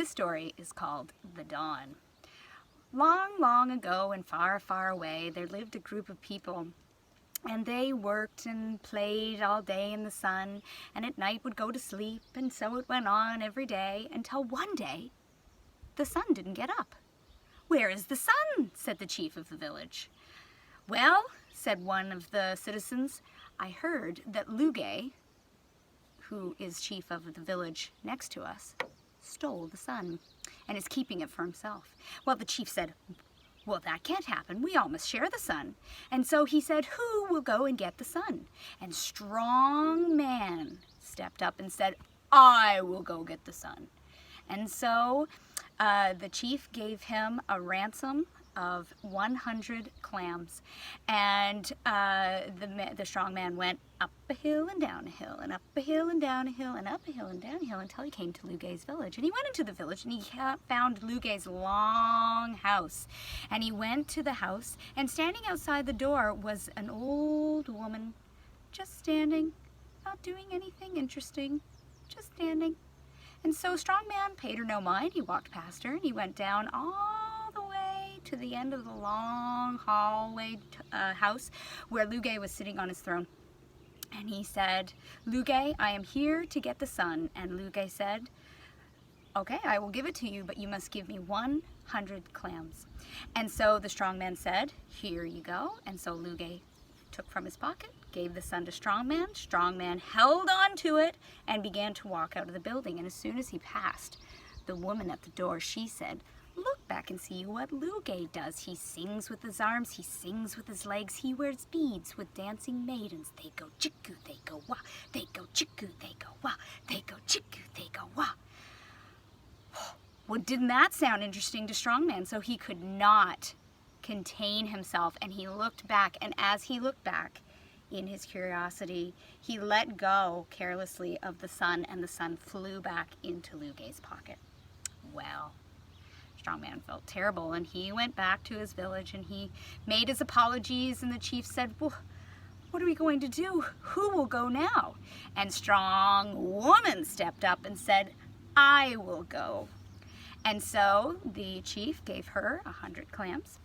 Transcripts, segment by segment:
This story is called The Dawn. Long, long ago and far, far away, there lived a group of people, and they worked and played all day in the sun, and at night would go to sleep, and so it went on every day until one day the sun didn't get up. "Where is the sun?" said the chief of the village. "Well," said one of the citizens, "I heard that Lugay, who is chief of the village next to us, stole the sun and is keeping it for himself." Well, the chief said, "Well, that can't happen. We all must share the sun." And so he said, "Who will go and get the sun?" And Strong Man stepped up and said, "I will go get the sun." And so the chief gave him a ransom of 100 clams, and the strong man went up a hill and down a hill and up a hill and down a hill and up a hill and down a hill until he came to Lugay's village. And he went into the village and he found Lugay's long house. And he went to the house, and standing outside the door was an old woman, just standing, not doing anything interesting, just standing. And so Strong Man paid her no mind. He walked past her and he went down all the way to the end of the long hallway house where Lugay was sitting on his throne. And he said, "Lugay, I am here to get the sun." And Lugay said, "Okay, I will give it to you, but you must give me 100 clams. And so the strong man said, "Here you go." And so Lugay took from his pocket, gave the sun to Strong Man. Strong Man held on to it and began to walk out of the building. And as soon as he passed the woman at the door, she said, "Look back and see what Lugay does. He sings with his arms, he sings with his legs, he wears beads with dancing maidens. They go chicku, they go wah, they go chicku, they go wah, they go chicku, they go wah." Well, didn't that sound interesting to Strong Man? So he could not contain himself, and he looked back, and as he looked back in his curiosity, he let go carelessly of the sun, and the sun flew back into Lugay's pocket. Well, Strong Man felt terrible, and he went back to his village and he made his apologies, and the chief said, "Well, what are we going to do? Who will go now?" And Strong Woman stepped up and said, "I will go." And so the chief gave her 100 clams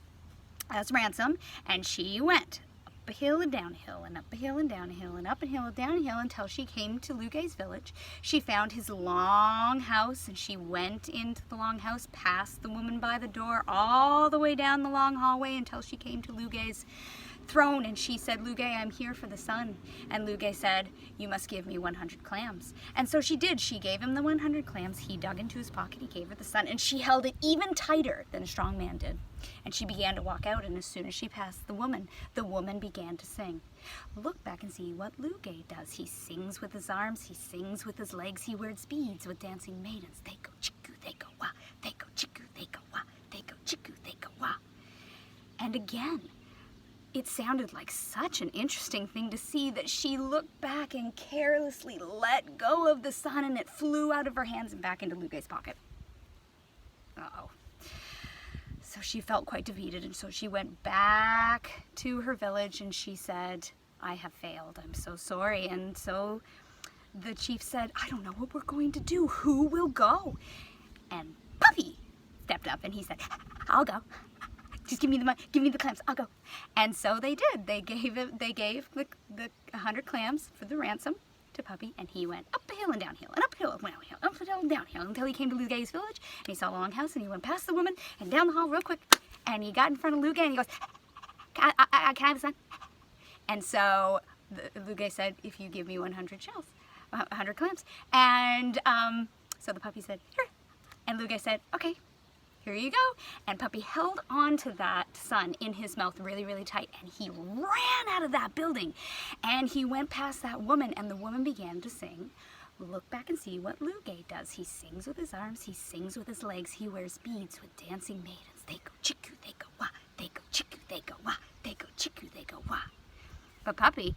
as ransom, and she went up a hill and down a hill and up a hill and down a hill and up a hill and down a hill until she came to Lugay's village. She found his long house, and she went into the long house, past the woman by the door, all the way down the long hallway until she came to Lugay's throne. And she said, "Lugay, I'm here for the sun." And Lugay said, "You must give me 100 clams. And so she did. She gave him the 100 clams. He dug into his pocket. He gave her the sun, and she held it even tighter than Strong Man did. And she began to walk out, and as soon as she passed the woman began to sing. "Look back and see what Lugay does. He sings with his arms, he sings with his legs, he wears beads with dancing maidens. They go chicku, they go wah, they go chicku, they go wah, they go chicku, they go wah." And again, it sounded like such an interesting thing to see that she looked back and carelessly let go of the sun, and it flew out of her hands and back into Lugay's pocket. Uh-oh. So she felt quite defeated, and so she went back to her village and she said, "I have failed. I'm so sorry." And so the chief said, "I don't know what we're going to do. Who will go?" And Puppy stepped up and he said, "I'll go. Just give me the money, give me the clams, I'll go." And so they did. They gave the 100 clams for the ransom to Puppy, and he went up a hill and downhill and up a hill and downhill, up a hill and downhill until he came to Lugay's village, and he saw a long house, and he went past the woman and down the hall real quick, and he got in front of Lugay and he goes, can I have the sun?" And so Lugay said, "If you give me 100 shells, 100 clams." And so the puppy said, "Here." And Lugay said, "Okay, here you go." And Puppy held on to that sun in his mouth really, really tight, and he ran out of that building. And he went past that woman, and the woman began to sing, "Look back and see what Lugay does. He sings with his arms, he sings with his legs, he wears beads with dancing maidens. They go chicku, they go wah, they go chicku, they go wah, they go chicku, they go wah." But Puppy,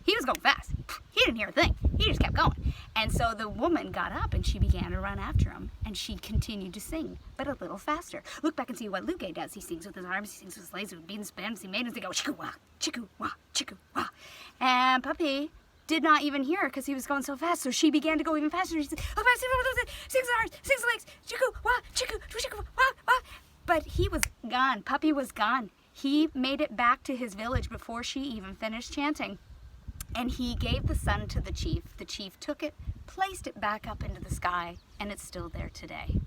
he was going fast. He didn't hear a thing. He just kept going. And so the woman got up and she began to run after him, and she continued to sing, but a little faster. "Look back and see what Lugay does. He sings with his arms, he sings with his legs, with beads, dancing maidens. They go chicku wah, chicku wah, chicku wah." And Puppy did not even hear her because he was going so fast. So she began to go even faster. She said, "Oh, 6 arms, 6 legs, chiku, wah, chiku, chiku, wah, wah." But he was gone. Puppy was gone. He made it back to his village before she even finished chanting. And he gave the sun to the chief. The chief took it, placed it back up into the sky, and it's still there today.